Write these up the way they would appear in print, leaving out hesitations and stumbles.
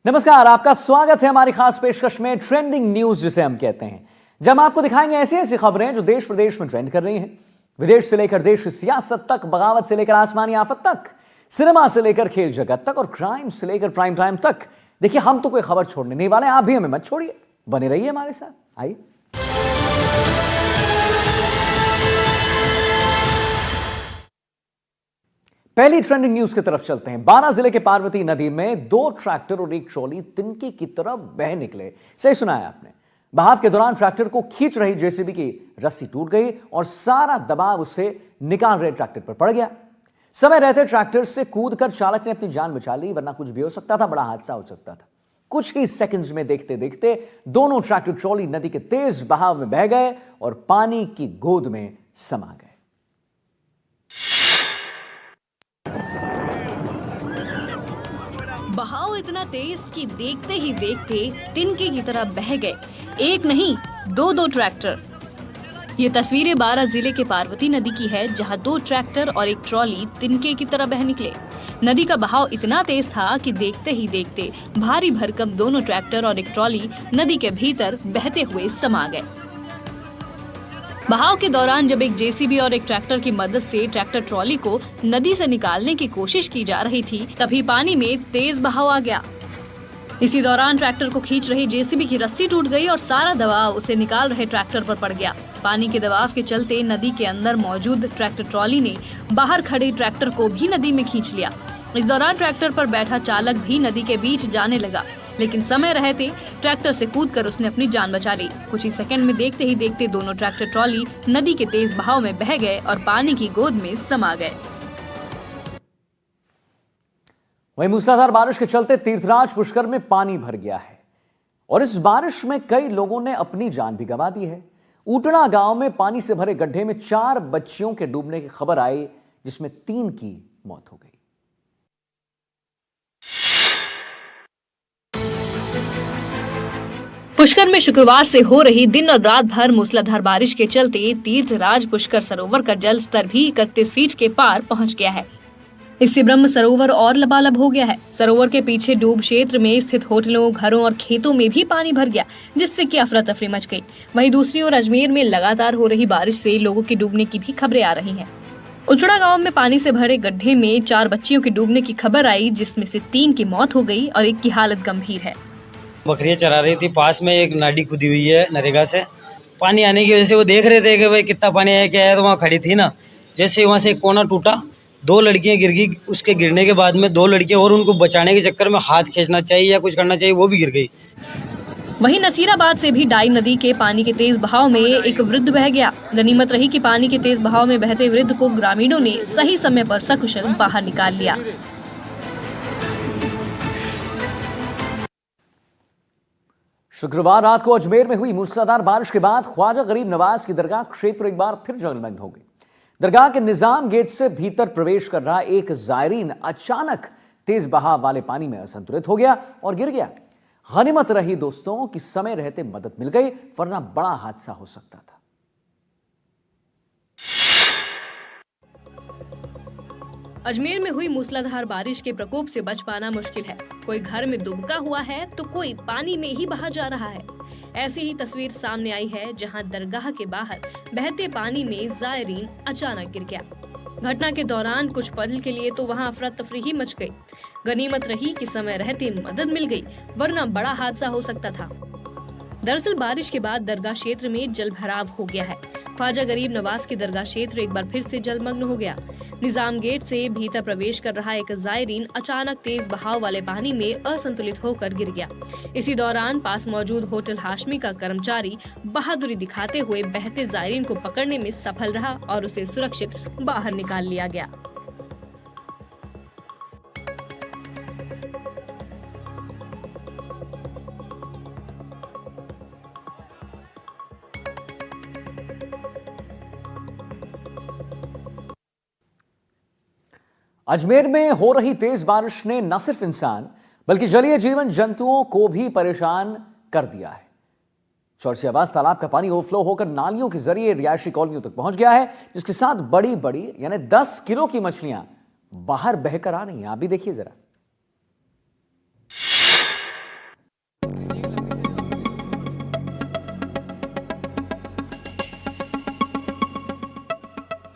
नमस्कार, आपका स्वागत है हमारी खास पेशकश में ट्रेंडिंग न्यूज जिसे हम कहते हैं, जब हम आपको दिखाएंगे ऐसी ऐसी खबरें जो देश प्रदेश में ट्रेंड कर रही हैं। विदेश से लेकर देश की सियासत तक, बगावत से लेकर आसमानी आफत तक, सिनेमा से लेकर खेल जगत तक और क्राइम से लेकर प्राइम टाइम तक। देखिए, हम तो कोई खबर छोड़ने नहीं वाले, आप भी हमें मत छोड़िए, बने रहिए हमारे साथ। आइए पहली ट्रेंडिंग न्यूज की तरफ चलते हैं। बारां जिले के पार्वती नदी में 2 ट्रैक्टर और एक ट्रॉली तिनके की तरफ बह निकले। सही सुना है आपने। बहाव के दौरान ट्रैक्टर को खींच रही जेसीबी की रस्सी टूट गई और सारा दबाव उसे निकाल रहे ट्रैक्टर पर पड़ गया। समय रहते ट्रैक्टर से कूदकर चालक ने अपनी जान बचा ली, वरना कुछ भी हो सकता था, बड़ा हादसा हो सकता था। कुछ ही सेकंड्स में देखते देखते दोनों ट्रैक्टर ट्रॉली नदी के तेज बहाव में बह गए और पानी की गोद में समा गए। बहाव इतना तेज कि देखते ही देखते तिनके की तरह बह गए एक नहीं दो ट्रैक्टर। ये तस्वीरें बारां जिले के पार्वती नदी की है, जहां 2 ट्रैक्टर और एक ट्रॉली तिनके की तरह बह निकले। नदी का बहाव इतना तेज था कि देखते ही देखते भारी भरकम दोनों ट्रैक्टर और एक ट्रॉली नदी के भीतर बहते हुए समा गए। बहाव के दौरान जब एक जेसीबी और एक ट्रैक्टर की मदद से ट्रैक्टर ट्रॉली को नदी से निकालने की कोशिश की जा रही थी, तभी पानी में तेज बहाव आ गया। इसी दौरान ट्रैक्टर को खींच रही जेसीबी की रस्सी टूट गई और सारा दबाव उसे निकाल रहे ट्रैक्टर पर पड़ गया। पानी के दबाव के चलते नदी के अंदर मौजूद ट्रैक्टर ट्रॉली ने बाहर खड़े ट्रैक्टर को भी नदी में खींच लिया। इस दौरान ट्रैक्टर पर बैठा चालक भी नदी के बीच जाने लगा, लेकिन समय रहते ट्रैक्टर से कूदकर उसने अपनी जान बचा ली। कुछ ही सेकंड में देखते ही देखते दोनों ट्रैक्टर ट्रॉली नदी के तेज बहाव में बह गए और पानी की गोद में समा गए। वहीं मूसलाधार बारिश के चलते तीर्थराज पुष्कर में पानी भर गया है और इस बारिश में कई लोगों ने अपनी जान भी गंवा दी है। ऊटड़ा गांव में पानी से भरे गड्ढे में 4 बच्चियों के डूबने की खबर आई, जिसमें 3 की मौत हो गई। पुष्कर में शुक्रवार से हो रही दिन और रात भर मूसलाधार बारिश के चलते तीर्थराज पुष्कर सरोवर का जल स्तर भी 31 फीट के पार पहुंच गया है। इससे ब्रह्म सरोवर और लबालब हो गया है। सरोवर के पीछे डूब क्षेत्र में स्थित होटलों, घरों और खेतों में भी पानी भर गया, जिससे कि अफरा तफरी मच गई। वहीं दूसरी ओर अजमेर में लगातार हो रही बारिश से लोगों के डूबने की भी खबरें आ रही हैं। उचड़ा गांव में पानी से भरे गड्ढे में 4 बच्चियों के डूबने की खबर आई, जिसमें से 3 की मौत हो गई और एक की हालत गंभीर है। बकरियां चरा रही थी, पास में एक नाली खुदी हुई है नरेगा से। पानी आने की वजह से वो देख रहे थे कि भाई कितना पानी है, क्या है, तो वहाँ खड़ी थी ना। जैसे वहाँ से एक कोना टूटा, 2 लड़कियां गिर गई। उसके गिरने के बाद में 2 लड़कियां और उनको बचाने के चक्कर में हाथ खींचना चाहिए या कुछ करना चाहिए, वो भी गिर गई। वहीं नसीराबाद से भी डाई नदी के पानी के तेज बहाव में एक वृद्ध बह गया। गनीमत रही कि पानी के तेज बहाव में बहते वृद्ध को ग्रामीणों ने सही समय पर सकुशल बाहर निकाल लिया। शुक्रवार रात को अजमेर में हुई मूसलाधार बारिश के बाद ख्वाजा गरीब नवाज की दरगाह क्षेत्र एक बार फिर जलमग्न हो गई। दरगाह के निजाम गेट से भीतर प्रवेश कर रहा एक जायरीन अचानक तेज बहाव वाले पानी में असंतुलित हो गया और गिर गया। गनीमत रही दोस्तों कि समय रहते मदद मिल गई, वरना बड़ा हादसा हो सकता था। अजमेर में हुई मूसलाधार बारिश के प्रकोप से बच पाना मुश्किल है। कोई घर में डूबता हुआ है तो कोई पानी में ही बहा जा रहा है। ऐसी ही तस्वीर सामने आई है, जहां दरगाह के बाहर बहते पानी में जायरीन अचानक गिर गया। घटना के दौरान कुछ पल के लिए तो वहां अफरा तफरी ही मच गई। गनीमत रही कि समय रहते मदद मिल गई, वरना बड़ा हादसा हो सकता था। दरअसल बारिश के बाद दरगाह क्षेत्र में जल भराव हो गया है। ख्वाजा गरीब नवाज की दरगाह क्षेत्र एक बार फिर से जलमग्न हो गया। निजाम गेट से भीतर प्रवेश कर रहा एक जायरीन अचानक तेज बहाव वाले पानी में असंतुलित होकर गिर गया। इसी दौरान पास मौजूद होटल हाशमी का कर्मचारी बहादुरी दिखाते हुए बहते जायरीन को पकड़ने में सफल रहा और उसे सुरक्षित बाहर निकाल लिया गया। अजमेर में हो रही तेज बारिश ने न सिर्फ इंसान बल्कि जलीय जीवन जंतुओं को भी परेशान कर दिया है। चौरसियाबाद तालाब का पानी ओवरफ्लो होकर नालियों के जरिए रिहायशी कॉलोनियों तक पहुंच गया है, जिसके साथ बड़ी बड़ी यानी 10 किलो की मछलियां बाहर बहकर आ रही हैं। आप भी देखिए जरा।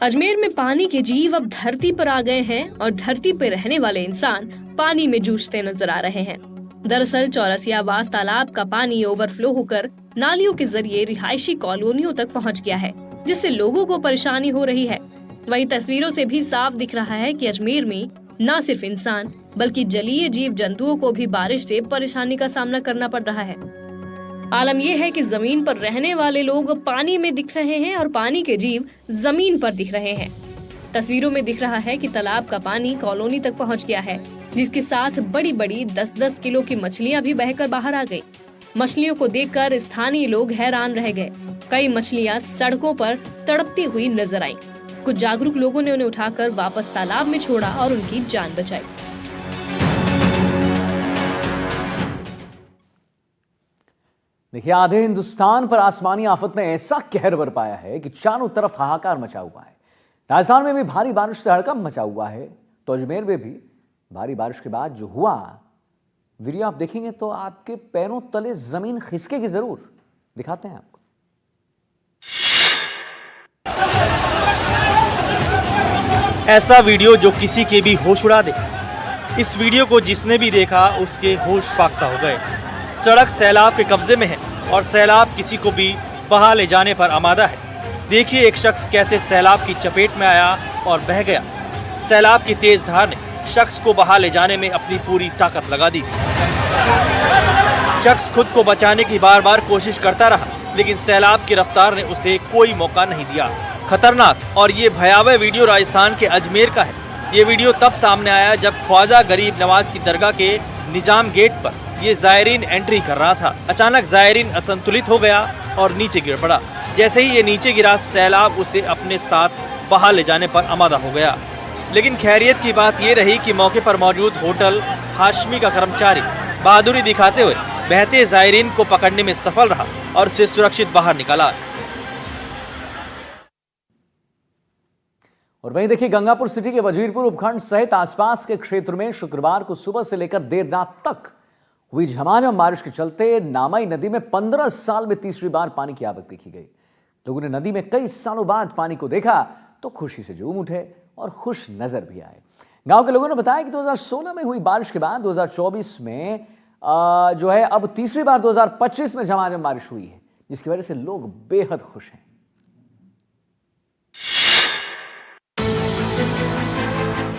अजमेर में पानी के जीव अब धरती पर आ गए हैं और धरती पर रहने वाले इंसान पानी में जूझते नजर आ रहे हैं। दरअसल चौरसिया आवास तालाब का पानी ओवरफ्लो होकर नालियों के जरिए रिहायशी कॉलोनियों तक पहुंच गया है, जिससे लोगों को परेशानी हो रही है। वहीं तस्वीरों से भी साफ दिख रहा है कि अजमेर में न सिर्फ इंसान बल्कि जलीय जीव जंतुओं को भी बारिश से परेशानी का सामना करना पड़ रहा है। आलम यह है कि जमीन पर रहने वाले लोग पानी में दिख रहे हैं और पानी के जीव जमीन पर दिख रहे हैं। तस्वीरों में दिख रहा है कि तालाब का पानी कॉलोनी तक पहुंच गया है, जिसके साथ बड़ी बड़ी 10-10 किलो की मछलियां भी बहकर बाहर आ गई। मछलियों को देखकर स्थानीय लोग हैरान रह गए। कई मछलियां सड़कों पर तड़पती हुई नजर आईं। कुछ जागरूक लोगों ने उन्हें उठाकर वापस तालाब में छोड़ा और उनकी जान बचाई। देखिए, आधे हिंदुस्तान पर आसमानी आफत ने ऐसा कहर बरपाया है कि चारों तरफ हाहाकार मचा हुआ है। राजस्थान में भी भारी बारिश से हड़कंप मचा हुआ है, तो अजमेर में भी भारी बारिश के बाद जो हुआ, वीडियो आप देखेंगे तो आपके पैरों तले जमीन खिसकेगी जरूर। दिखाते हैं आपको। ऐसा वीडियो जो किसी के भी होश उड़ा दे। इस वीडियो को जिसने भी देखा उसके होश फाख्ता हो गए। सड़क सैलाब के कब्जे में है और सैलाब किसी को भी बहा ले जाने पर आमादा है। देखिए एक शख्स कैसे सैलाब की चपेट में आया और बह गया। सैलाब की तेज धार ने शख्स को बहा ले जाने में अपनी पूरी ताकत लगा दी। शख्स खुद को बचाने की बार बार कोशिश करता रहा, लेकिन सैलाब की रफ्तार ने उसे कोई मौका नहीं दिया। खतरनाक और ये भयावह वीडियो राजस्थान के अजमेर का है। ये वीडियो तब सामने आया जब ख्वाजा गरीब नवाज की दरगाह के निजाम गेट पर ये जायरीन एंट्री कर रहा था। अचानक जायरीन असंतुलित हो गया और नीचे गिर पड़ा। जैसे ही ये नीचे गिरा, सैलाब उसे अपने साथ बहा ले जाने पर आमादा हो गया। लेकिन खैरियत की बात ये रही कि मौके पर मौजूद होटल हाशमी का कर्मचारी बहादुरी दिखाते हुए बहते जायरीन को पकड़ने में सफल रहा और उसे सुरक्षित बाहर निकाला। और वहीं देखिए, गंगापुर सिटी के वजीरपुर उपखंड सहित आसपास के क्षेत्र में शुक्रवार को सुबह से लेकर देर रात तक हुई झमाझम बारिश के चलते नामाई नदी में 15 साल में तीसरी बार पानी की आवक देखी गई। लोगों ने नदी में कई सालों बाद पानी को देखा तो खुशी से झूम उठे और खुश नजर भी आए। गांव के लोगों ने बताया कि 2016 में हुई बारिश के बाद 2024 में जो है अब तीसरी बार 2025 में झमाझम बारिश हुई है, जिसकी वजह से लोग बेहद खुश हैं।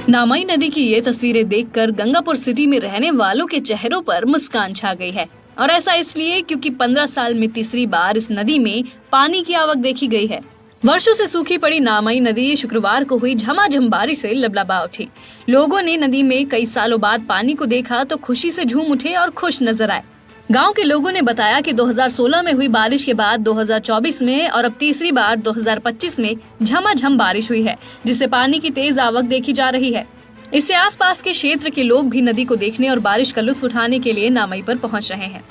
नामाई नदी की ये तस्वीरें देखकर गंगापुर सिटी में रहने वालों के चेहरों पर मुस्कान छा गई है, और ऐसा इसलिए क्योंकि 15 साल में तीसरी बार इस नदी में पानी की आवक देखी गई है। वर्षों से सूखी पड़ी नामाई नदी शुक्रवार को हुई झमाझम बारिश से लबलबा उठी। लोगों ने नदी में कई सालों बाद पानी को देखा तो खुशी से झूम उठे और खुश नजर आए। गांव के लोगों ने बताया कि 2016 में हुई बारिश के बाद 2024 में और अब तीसरी बार 2025 में झमाझम बारिश हुई है, जिससे पानी की तेज आवक देखी जा रही है। इससे आसपास के क्षेत्र के लोग भी नदी को देखने और बारिश का लुत्फ उठाने के लिए नामाई पर पहुंच रहे हैं।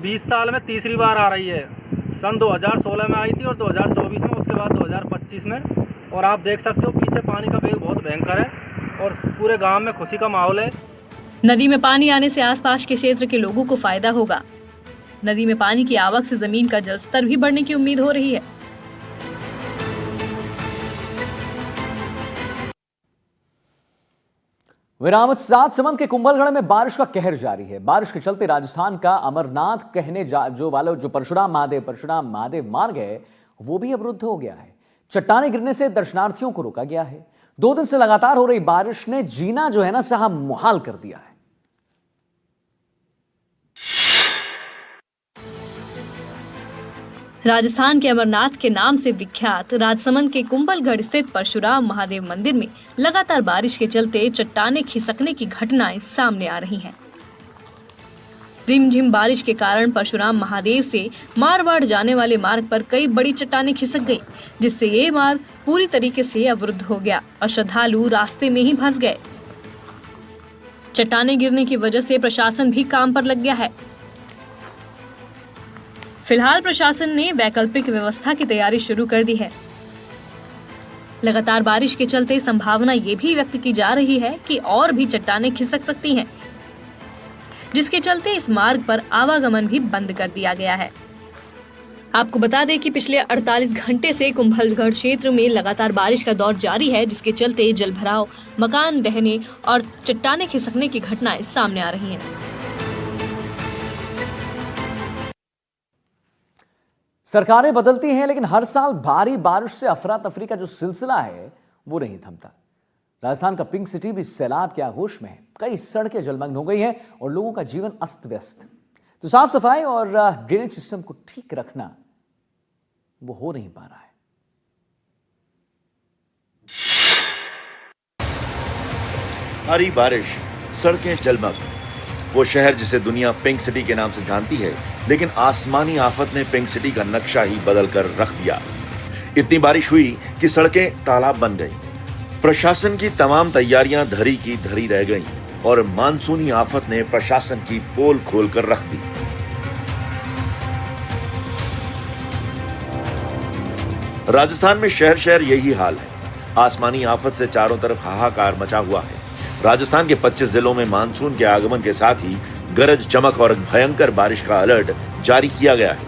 20 साल में तीसरी बार आ रही है। सन 2016 में आई थी और 2024 में, उसके बाद 2025 में। और आप देख सकते हो पीछे पानी का वेग बहुत भयंकर है और पूरे गांव में खुशी का माहौल है। नदी में पानी आने से आसपास के क्षेत्र के लोगों को फायदा होगा। नदी में पानी की आवक से जमीन का जलस्तर भी बढ़ने की उम्मीद हो रही है। राजसमंद के कुंभलगढ़ में बारिश का कहर जारी है। बारिश के चलते राजस्थान का अमरनाथ कहने जो परशुराम महादेव मार्ग है, वो भी अवरुद्ध हो गया है। चट्टाने गिरने से दर्शनार्थियों को रोका गया है। 2 दिन से लगातार हो रही बारिश ने जीना जो है ना साहब मुहाल कर दिया है। राजस्थान के अमरनाथ के नाम से विख्यात राजसमंद के कुंभलगढ़ स्थित परशुराम महादेव मंदिर में लगातार बारिश के चलते चट्टाने खिसकने की घटनाएं सामने आ रही हैं। रिमझिम बारिश के कारण परशुराम महादेव से मारवाड़ जाने वाले मार्ग पर कई बड़ी चट्टानें खिसक गई, जिससे ये मार्ग पूरी तरीके से अवरुद्ध हो गया और श्रद्धालु रास्ते में ही फंस गए। चट्टानें गिरने की वजह से प्रशासन भी काम पर लग गया है। फिलहाल प्रशासन ने वैकल्पिक व्यवस्था की तैयारी शुरू कर दी है। लगातार बारिश के चलते संभावना ये भी व्यक्त की जा रही है कि और भी चट्टानें खिसक सकती हैं, जिसके चलते इस मार्ग पर आवागमन भी बंद कर दिया गया है। आपको बता दें कि पिछले 48 घंटे से कुंभलगढ़ क्षेत्र में लगातार बारिश का दौर जारी है, जिसके चलते जलभराव, मकान ढहने और चट्टाने खिसकने की घटनाएं सामने आ रही हैं। सरकारें बदलती हैं, लेकिन हर साल भारी बारिश से अफरा तफरी का जो सिलसिला है वो नहीं थमता। राजस्थान का पिंक सिटी भी सैलाब के आगोश में है। कई सड़कें जलमग्न हो गई हैं और लोगों का जीवन अस्त व्यस्त। तो साफ सफाई और ड्रेनेज सिस्टम को ठीक रखना वो हो नहीं पा रहा है। भारी बारिश, सड़कें जलमग्न। वो शहर जिसे दुनिया पिंक सिटी के नाम से जानती है, लेकिन आसमानी आफत ने पिंक सिटी का नक्शा ही बदल कर रख दिया। इतनी बारिश हुई कि सड़कें तालाब बन गईं। प्रशासन की तमाम तैयारियां धरी की धरी रह गईं और मानसूनी आफत ने प्रशासन की पोल खोल कर रख दी। राजस्थान में शहर शहर यही हाल है। आसमानी आफत से चारों तरफ हाहाकार मचा हुआ है। राजस्थान के 25 जिलों में मानसून के आगमन के साथ ही गरज, चमक और भयंकर बारिश का अलर्ट जारी किया गया है।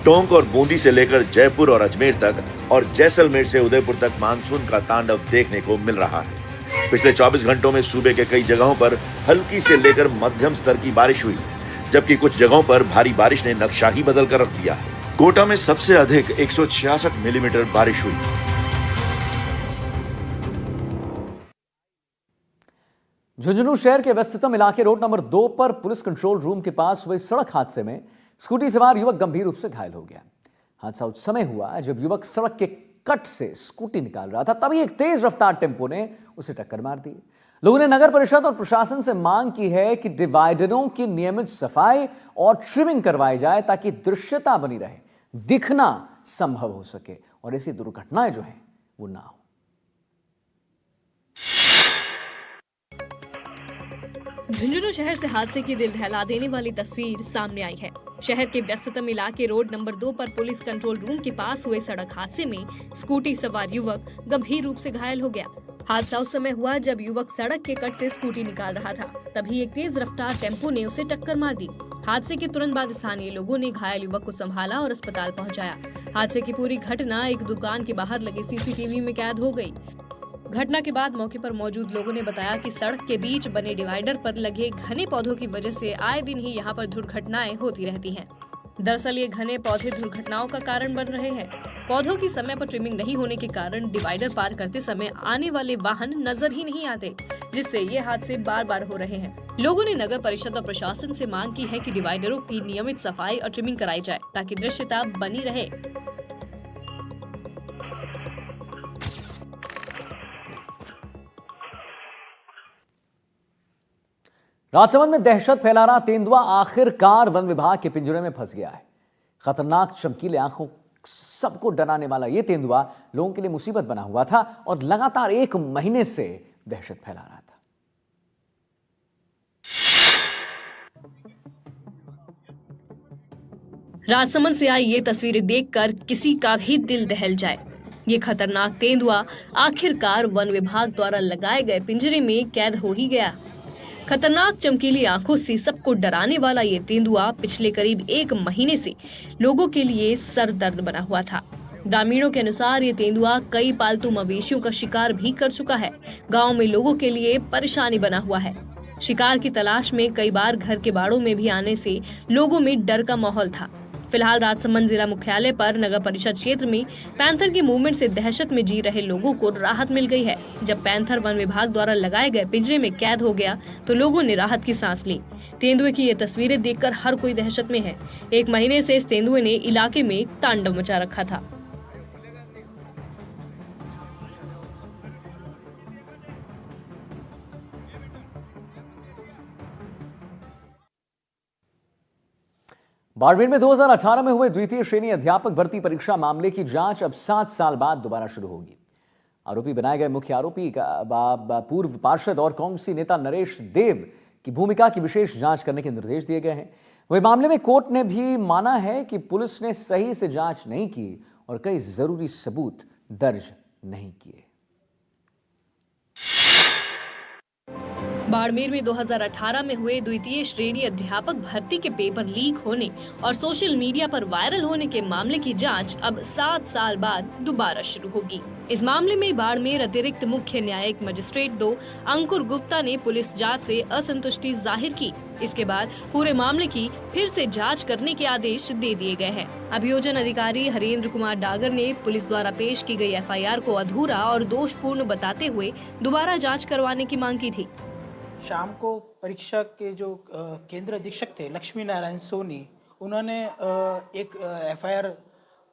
टोंक और बूंदी से लेकर जयपुर और अजमेर तक और जैसलमेर से उदयपुर तक मानसून का तांडव देखने को मिल रहा है। पिछले 24 घंटों में सूबे के कई जगहों पर हल्की से लेकर मध्यम स्तर की बारिश हुई, जबकि कुछ जगहों पर भारी बारिश ने नक्शा ही बदल कर रख दिया है। कोटा में सबसे अधिक 166 मिलीमीटर बारिश हुई। झुंझुनू शहर के व्यस्ततम इलाके रोड नंबर 2 पर पुलिस कंट्रोल रूम के पास हुए सड़क हादसे में स्कूटी सवार युवक गंभीर रूप से घायल हो गया। हादसा उस समय हुआ जब युवक सड़क के कट से स्कूटी निकाल रहा था, तभी एक तेज रफ्तार टेम्पो ने उसे टक्कर मार दी। लोगों ने नगर परिषद और प्रशासन से मांग की है कि डिवाइडरों की नियमित सफाई और ट्रिमिंग करवाई जाए ताकि दृश्यता बनी रहे, दिखना संभव हो सके और ऐसी दुर्घटनाएं जो हैं वो ना हो। झुंझुनू शहर से हादसे की दिल दहला देने वाली तस्वीर सामने आई है। शहर के व्यस्ततम इलाके रोड नंबर 2 पर पुलिस कंट्रोल रूम के पास हुए सड़क हादसे में स्कूटी सवार युवक गंभीर रूप से घायल हो गया। हादसा उस समय हुआ जब युवक सड़क के कट से स्कूटी निकाल रहा था, तभी एक तेज रफ्तार टेम्पो ने उसे टक्कर मार दी। हादसे के तुरंत बाद स्थानीय लोगों ने घायल युवक को संभाला और अस्पताल पहुंचाया। हादसे की पूरी घटना एक दुकान के बाहर लगे सीसीटीवी में कैद हो गई। घटना के बाद मौके पर मौजूद लोगों ने बताया कि सड़क के बीच बने डिवाइडर पर लगे घने पौधों की वजह से आए दिन ही यहां पर दुर्घटनाएं होती रहती हैं। दरअसल ये घने पौधे दुर्घटनाओं का कारण बन रहे हैं। पौधों की समय पर ट्रिमिंग नहीं होने के कारण डिवाइडर पार करते समय आने वाले वाहन नजर ही नहीं आते, जिससे ये हादसे बार बार हो रहे हैं। लोगों ने नगर परिषद और प्रशासन से मांग की है कि डिवाइडरों की नियमित सफाई और ट्रिमिंग कराई जाए ताकि दृश्यता बनी रहे। राजसमंद में दहशत फैला रहा तेंदुआ आखिरकार वन विभाग के पिंजरे में फंस गया है। खतरनाक चमकीले आंखों सबको डराने वाला यह तेंदुआ लोगों के लिए मुसीबत बना हुआ था और लगातार 1 महीने से दहशत फैला रहा था। राजसमंद से आई ये तस्वीरें देखकर किसी का भी दिल दहल जाए। ये खतरनाक तेंदुआ आखिरकार वन विभाग द्वारा लगाए गए पिंजरे में कैद हो ही गया। खतरनाक चमकीली आंखों से सबको डराने वाला ये तेंदुआ पिछले करीब 1 महीने से लोगों के लिए सरदर्द बना हुआ था। ग्रामीणों के अनुसार ये तेंदुआ कई पालतू मवेशियों का शिकार भी कर चुका है। गांव में लोगों के लिए परेशानी बना हुआ है। शिकार की तलाश में कई बार घर के बाड़ों में भी आने से लोगों में डर का माहौल था। फिलहाल राजसमंद जिला मुख्यालय पर नगर परिषद क्षेत्र में पैंथर के मूवमेंट से दहशत में जी रहे लोगों को राहत मिल गई है। जब पैंथर वन विभाग द्वारा लगाए गए पिंजरे में कैद हो गया तो लोगों ने राहत की सांस ली। तेंदुए की ये तस्वीरें देखकर हर कोई दहशत में है। 1 महीने से इस तेंदुए ने इलाके में तांडव मचा रखा था। बाड़मेर में 2018 में हुए द्वितीय श्रेणी अध्यापक भर्ती परीक्षा मामले की जांच अब 7 साल बाद दोबारा शुरू होगी। आरोपी बनाए गए मुख्य आरोपी का पूर्व पार्षद और कांग्रेसी नेता नरेश देव की भूमिका की विशेष जांच करने के निर्देश दिए गए हैं। वही मामले में कोर्ट ने भी माना है कि पुलिस ने सही से जांच नहीं की और कई जरूरी सबूत दर्ज नहीं किए। बाड़मेर में 2018 में हुए द्वितीय श्रेणी अध्यापक भर्ती के पेपर लीक होने और सोशल मीडिया पर वायरल होने के मामले की जांच अब 7 साल बाद दोबारा शुरू होगी। इस मामले में बाड़मेर अतिरिक्त मुख्य न्यायिक मजिस्ट्रेट 2 अंकुर गुप्ता ने पुलिस जांच से असंतुष्टि जाहिर की। इसके बाद पूरे मामले की फिर से जांच करने के आदेश दे दिए गए हैं। अभियोजन अधिकारी हरेंद्र कुमार डागर ने पुलिस द्वारा पेश की गई FIR को अधूरा और दोषपूर्ण बताते हुए दोबारा जाँच करवाने की मांग की थी। शाम को परीक्षा के जो केंद्र अधीक्षक थे लक्ष्मी नारायण सोनी, उन्होंने एक FIR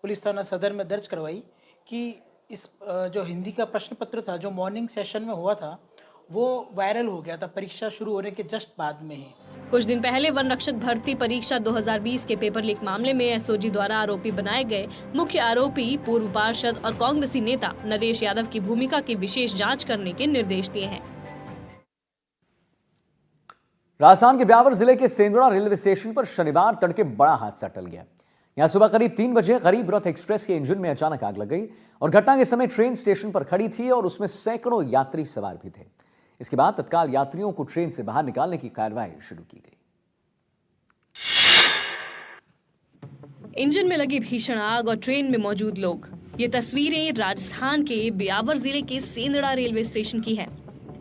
पुलिस थाना सदर में दर्ज करवाई कि इस जो हिंदी का प्रश्न पत्र था जो मॉर्निंग सेशन में हुआ था वो वायरल हो गया था परीक्षा शुरू होने के जस्ट बाद में ही। कुछ दिन पहले वन रक्षक भर्ती परीक्षा 2020 के पेपर लीक मामले में SOG द्वारा आरोपी बनाए गए मुख्य आरोपी पूर्व पार्षद और कांग्रेसी नेता नरेश यादव की भूमिका की विशेष जाँच करने के निर्देश दिए हैं। राजस्थान के ब्यावर जिले के सेंदड़ा रेलवे स्टेशन पर शनिवार तड़के बड़ा हादसा टल गया। यहां सुबह करीब 3 बजे गरीब रथ एक्सप्रेस के इंजन में अचानक आग लग गई और घटना के समय ट्रेन स्टेशन पर खड़ी थी और उसमें सैकड़ों यात्री सवार भी थे। इसके बाद तत्काल यात्रियों को ट्रेन से बाहर निकालने की कार्रवाई शुरू की गई। इंजन में लगी भीषण आग और ट्रेन में मौजूद लोग। ये तस्वीरें राजस्थान के ब्यावर जिले के सेंदड़ा रेलवे स्टेशन की है।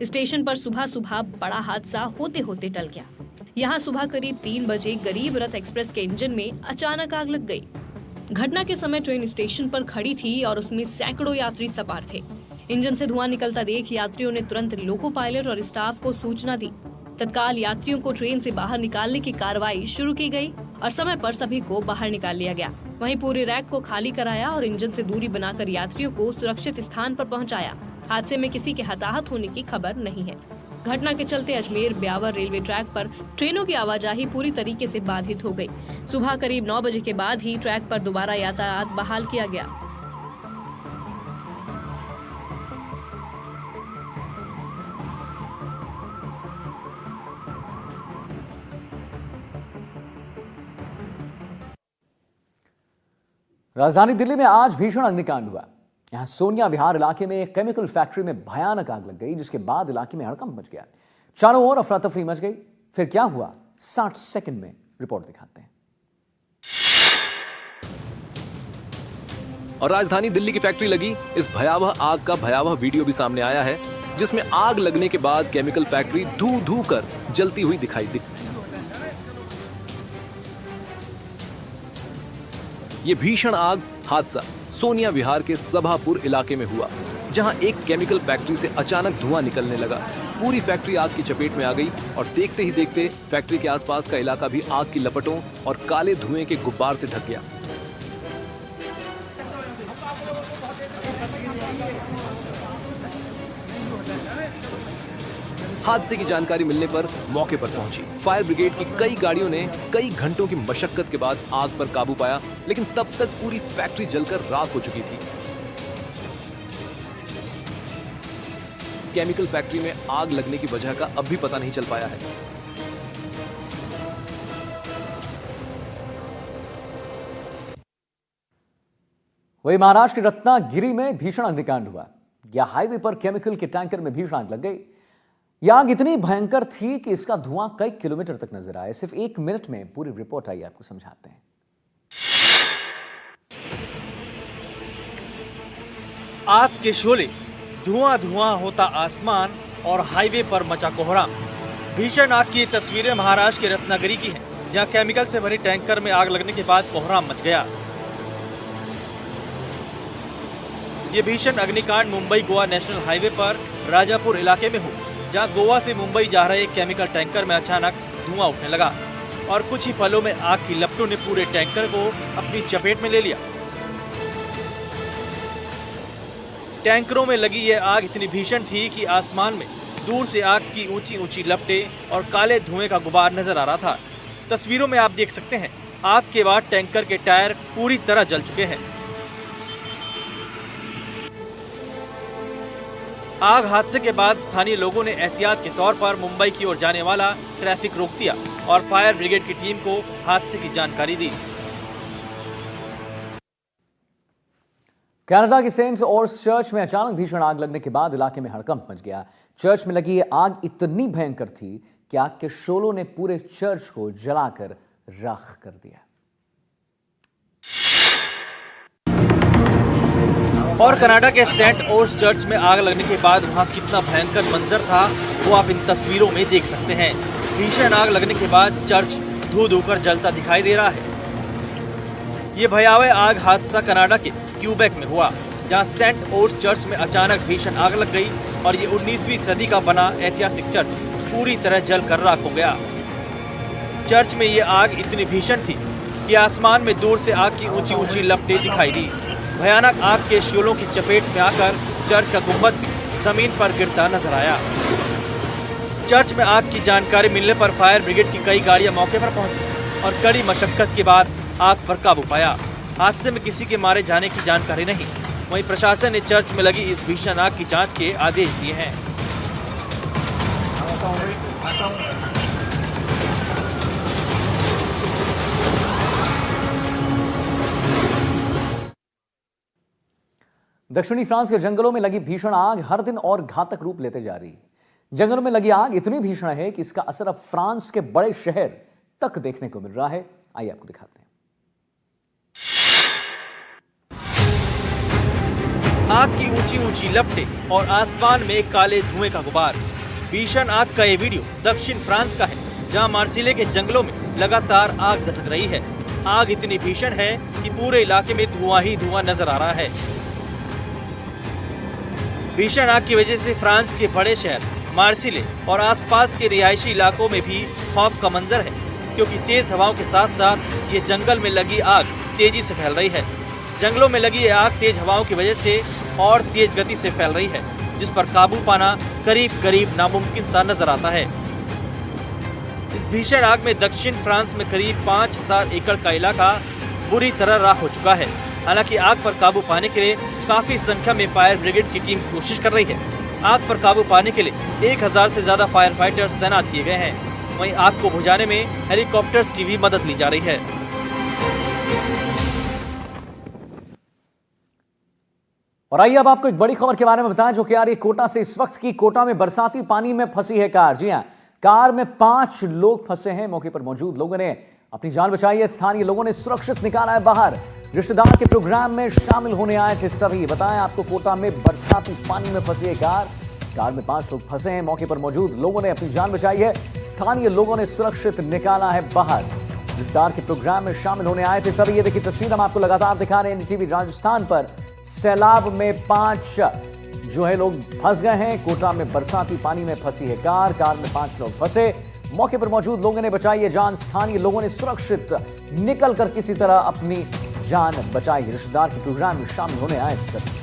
स्टेशन पर सुबह सुबह बड़ा हादसा होते होते टल गया। यहाँ सुबह करीब 3 बजे गरीब रथ एक्सप्रेस के इंजन में अचानक आग लग गई। घटना के समय ट्रेन स्टेशन पर खड़ी थी और उसमें सैकड़ों यात्री सवार थे। इंजन से धुआं निकलता देख यात्रियों ने तुरंत लोको पायलट और स्टाफ को सूचना दी। तत्काल यात्रियों को ट्रेन से बाहर निकालने की कार्रवाई शुरू की गई और समय पर सभी को बाहर निकाल लिया गया। वहीं पूरे रैक को खाली कराया और इंजन से दूरी बनाकर यात्रियों को सुरक्षित स्थान पर पहुंचाया। हादसे में किसी के हताहत होने की खबर नहीं है। घटना के चलते अजमेर ब्यावर रेलवे ट्रैक पर ट्रेनों की आवाजाही पूरी तरीके से बाधित हो गई। सुबह करीब 9 बजे के बाद ही ट्रैक पर दोबारा यातायात बहाल किया गया। राजधानी दिल्ली में आज भीषण अग्निकांड हुआ। यहां सोनिया विहार इलाके में एक केमिकल फैक्ट्री में भयानक आग लग गई, जिसके बाद इलाके में हड़कंप मच गया। चारों ओर अफरा तफरी मच गई। फिर क्या हुआ, 60 सेकंड में रिपोर्ट दिखाते हैं। और राजधानी दिल्ली की फैक्ट्री लगी इस भयावह आग का भयावह वीडियो भी सामने आया है, जिसमें आग लगने के बाद केमिकल फैक्ट्री धू धू कर जलती हुई दिखाई दी। ये भीषण आग हादसा सोनिया विहार के सभापुर इलाके में हुआ, जहां एक केमिकल फैक्ट्री से अचानक धुआं निकलने लगा। पूरी फैक्ट्री आग की चपेट में आ गई और देखते ही देखते फैक्ट्री के आसपास का इलाका भी आग की लपटों और काले धुएं के गुब्बार से ढक गया। हादसे की जानकारी मिलने पर मौके पर पहुंची फायर ब्रिगेड की कई गाड़ियों ने कई घंटों की मशक्कत के बाद आग पर काबू पाया, लेकिन तब तक पूरी फैक्ट्री जलकर राख हो चुकी थी। केमिकल फैक्ट्री में आग लगने की वजह का अब भी पता नहीं चल पाया है। वही महाराष्ट्र के रत्नागिरी में भीषण अग्निकांड हुआ। यह हाईवे पर केमिकल के टैंकर में भीषण आग लग गई। यह आग इतनी भयंकर थी कि इसका धुआं कई किलोमीटर तक नजर आया। सिर्फ 1 मिनट में पूरी रिपोर्ट आई, आपको समझाते हैं। आग के शोले, धुआं धुआं होता आसमान और हाईवे पर मचा कोहराम। भीषण आग की तस्वीरें महाराष्ट्र के रत्नागिरी की हैं, जहां केमिकल से भरे टैंकर में आग लगने के बाद कोहराम मच गया। ये भीषण अग्निकांड मुंबई गोवा नेशनल हाईवे पर राजापुर इलाके में हुआ, जहां गोवा से मुंबई जा रहे एक केमिकल टैंकर में अचानक धुआं उठने लगा और कुछ ही पलों में आग की लपटों ने पूरे टैंकर को अपनी चपेट में ले लिया। टैंकरों में लगी यह आग इतनी भीषण थी कि आसमान में दूर से आग की ऊंची ऊंची लपटें और काले धुएं का गुबार नजर आ रहा था। तस्वीरों में आप देख सकते हैं, आग के बाद टैंकर के टायर पूरी तरह जल चुके हैं। आग हादसे के बाद स्थानीय लोगों ने एहतियात के तौर पर मुंबई की ओर जाने वाला ट्रैफिक रोक दिया और फायर ब्रिगेड की टीम को हादसे की जानकारी दी। कनाडा के सेंट ऑर्स चर्च में अचानक भीषण आग लगने के बाद इलाके में हड़कंप मच गया। चर्च में लगी ये आग इतनी भयंकर थी कि आग के शोलों ने पूरे चर्च को जलाकर राख कर दिया। और कनाडा के सेंट ऑर्स चर्च में आग लगने के बाद वहां कितना भयंकर मंजर था वो आप इन तस्वीरों में देख सकते हैं। भीषण आग लगने के बाद चर्च धू धू कर जलता दिखाई दे रहा है। ये भयावह आग हादसा कनाडा के क्यूबेक में हुआ, जहां सेंट ऑर्स चर्च में अचानक भीषण आग लग गई और ये 19वीं सदी का बना ऐतिहासिक चर्च पूरी तरह जलकर राख हो गया। चर्च में ये आग इतनी भीषण थी कि आसमान में दूर से आग की ऊंची ऊंची लपटें दिखाई दी। भयानक आग के शोलों की चपेट में आकर चर्च का गुंबद भी जमीन पर गिरता नजर आया। चर्च में आग की जानकारी मिलने पर फायर ब्रिगेड की कई गाड़ियां मौके पर पहुंची और कड़ी मशक्कत के बाद आग पर काबू पाया। हादसे में किसी के मारे जाने की जानकारी नहीं। वहीं प्रशासन ने चर्च में लगी इस भीषण आग की जांच के आदेश दिए हैं। दक्षिणी फ्रांस के जंगलों में लगी भीषण आग हर दिन और घातक रूप लेते जा रही है। जंगलों में लगी आग इतनी भीषण है कि इसका असर अब फ्रांस के बड़े शहर तक देखने को मिल रहा है। आइए आपको दिखाते हैं। आग की ऊंची ऊंची लपटें और आसमान में काले धुएं का गुबार। भीषण आग का ये वीडियो दक्षिण फ्रांस का है, जहां मार्सिले के जंगलों में लगातार आग धधक रही है। आग इतनी भीषण है कि पूरे इलाके में धुआं ही धुआं नजर आ रहा है। भीषण आग की वजह से फ्रांस के बड़े शहर मार्सिले और आसपास के रिहायशी इलाकों में भी खौफ का मंजर है, क्योंकि तेज हवाओं के साथ साथ ये जंगल में लगी आग तेजी से फैल रही है। जंगलों में लगी ये आग तेज हवाओं की वजह से और तेज गति से फैल रही है, जिस पर काबू पाना करीब करीब नामुमकिन सा नजर आता है। इस भीषण आग में दक्षिण फ्रांस में करीब 5000 एकड़ का इलाका बुरी तरह राख हो चुका है। हालांकि आग पर काबू पाने के लिए काफी संख्या में फायर ब्रिगेड की टीम कोशिश कर रही है। आग पर काबू पाने के लिए 1000 से ज्यादा फायर फाइटर्स तैनात किए गए हैं। वहीं आग को बुझाने में हेलीकॉप्टर्स की भी मदद ली जा रही है। और आइए अब आपको एक बड़ी खबर के बारे में बताएं जो कि आ रही है कोटा से। इस वक्त की कोटा में बरसाती पानी में फंसी है कार। जी हां, कार में 5 लोग फंसे हैं। मौके पर मौजूद लोगों ने अपनी जान बचाई है। स्थानीय लोगों ने सुरक्षित निकाला है बाहर। रिश्तेदार के प्रोग्राम में शामिल होने आए थे सभी। बताएं आपको, कोटा में बरसाती पानी में फंसी है कार में 5 लोग फंसे हैं। मौके पर मौजूद लोगों ने अपनी जान बचाई है। स्थानीय लोगों ने सुरक्षित निकाला है बाहर। रिश्तेदार के प्रोग्राम में शामिल होने आए थे सभी। ये देखिए तस्वीर हम आपको लगातार दिखा रहे हैं एनडीटीवी राजस्थान पर। सैलाब में 5 जो है लोग फंस गए हैं। कोटा में बरसाती पानी में फंसी है कार में 5 लोग फंसे। मौके पर मौजूद लोगों ने बचाई है जान। स्थानीय लोगों ने सुरक्षित निकल कर किसी तरह अपनी जान बचाई। रिश्तेदार के प्रोग्राम में शामिल होने आए थे सभी।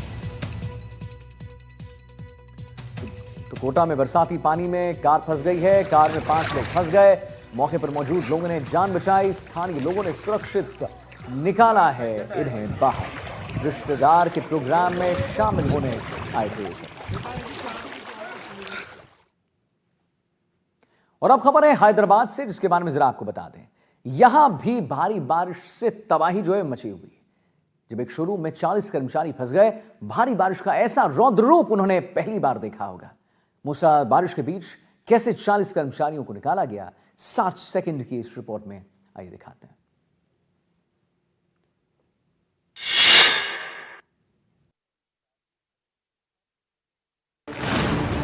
तो कोटा में बरसाती पानी में कार फंस गई है। कार में 5 लोग फंस गए। मौके पर मौजूद लोगों ने जान बचाई। स्थानीय लोगों ने सुरक्षित निकाला है इन्हें बाहर। रिश्तेदार के प्रोग्राम में शामिल होने आए थे सब। और अब खबर है हैदराबाद से, जिसके बारे में जरा आपको बता दें। यहां भी भारी बारिश से तबाही जो है मची हुई। जब एक शोरूम में 40 कर्मचारी फंस गए, भारी बारिश का ऐसा रौद्र रूप उन्होंने पहली बार देखा होगा। मूसलाधार बारिश के बीच कैसे 40 कर्मचारियों को निकाला गया, 60 सेकंड की इस रिपोर्ट में आइए दिखाते हैं।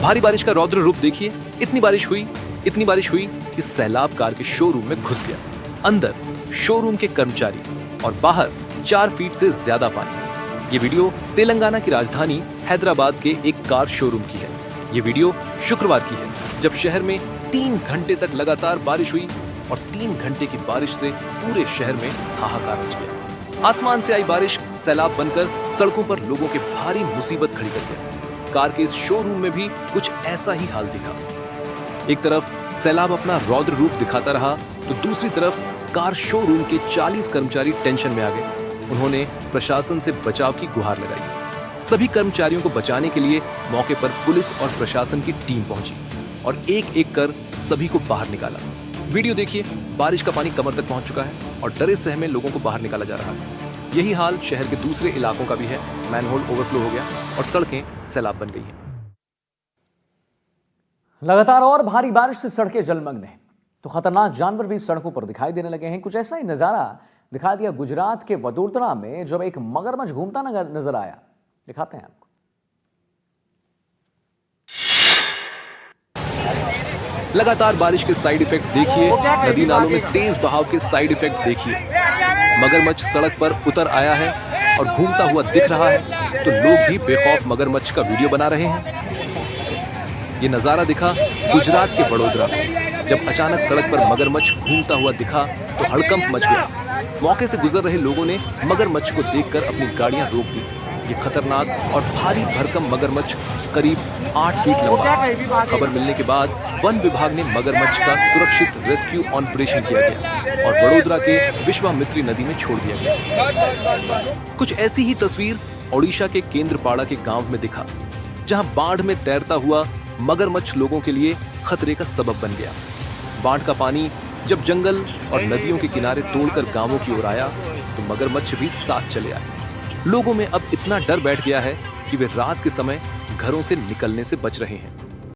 भारी बारिश का रौद्र रूप देखिए। इतनी बारिश हुई कि सैलाब कार के शोरूम में घुस गया। अंदर शोरूम के कर्मचारी और बाहर 4 फीट से ज्यादा पानी। ये वीडियो तेलंगाना की राजधानी हैदराबाद के एक कार शोरूम की है। ये वीडियो शुक्रवार की है, जब शहर में 3 घंटे तक लगातार बारिश हुई और 3 घंटे की बारिश से पूरे शहर में हाहाकार मच गया। आसमान से आई बारिश सैलाब बनकर सड़कों पर लोगों के भारी मुसीबत खड़ी कर गया। कार के इस शोरूम में भी कुछ ऐसा ही हाल दिखा। एक तरफ सैलाब अपना रौद्र रूप दिखाता रहा, तो दूसरी तरफ कार शोरूम के 40 कर्मचारी टेंशन में आ गए। उन्होंने प्रशासन से बचाव की गुहार लगाई। सभी कर्मचारियों को बचाने के लिए मौके पर पुलिस और प्रशासन की टीम पहुंची और एक एक कर सभी को बाहर निकाला। वीडियो देखिए, बारिश का पानी कमर तक पहुंच चुका है और डरे सहमे लोगों को बाहर निकाला जा रहा है। यही हाल शहर के दूसरे इलाकों का भी है। मैनहोल ओवरफ्लो हो गया और सड़कें सैलाब बन गई हैं। लगातार और भारी बारिश से सड़कें जलमग्न हैं, तो खतरनाक जानवर भी सड़कों पर दिखाई देने लगे हैं। कुछ ऐसा ही नजारा दिखा दिया गुजरात के वडोदरा में, जब एक मगरमच्छ घूमता नजर आया। दिखाते हैं आपको। लगातार बारिश के साइड इफेक्ट देखिए, नदी नालों में तेज बहाव के साइड इफेक्ट देखिए। मगरमच्छ सड़क पर उतर आया है और घूमता हुआ दिख रहा है, तो लोग भी बेखौफ मगरमच्छ का वीडियो बना रहे हैं। ये नजारा दिखा गुजरात के वडोदरा में, जब अचानक सड़क पर मगरमच्छ घूमता हुआ दिखा तो हड़कंप मच गया। मौके से गुजर रहे लोगों ने मगरमच्छ को देखकर अपनी गाड़ियां रोक दी। ये खतरनाक और भारी भरकम मगरमच्छ करीब 8 फीट लंबा। खबर मिलने के बाद वन विभाग ने मगरमच्छ का सुरक्षित रेस्क्यू ऑपरेशन किया गया और वडोदरा के विश्वामित्री नदी में छोड़ दिया गया। कुछ ऐसी ही तस्वीर ओडिशा के केंद्रपाड़ा के गांव में दिखा, जहां बाढ़ में तैरता हुआ मगरमच्छ लोगों के लिए खतरे का सबब बन गया। बाढ़ का पानी जब जंगल और नदियों के किनारे तोड़कर गांवों की ओर आया तो मगरमच्छ भी साथ चले आए। लोगों में अब इतना डर बैठ गया है कि वे रात के समय घरों से निकलने से बच रहे हैं।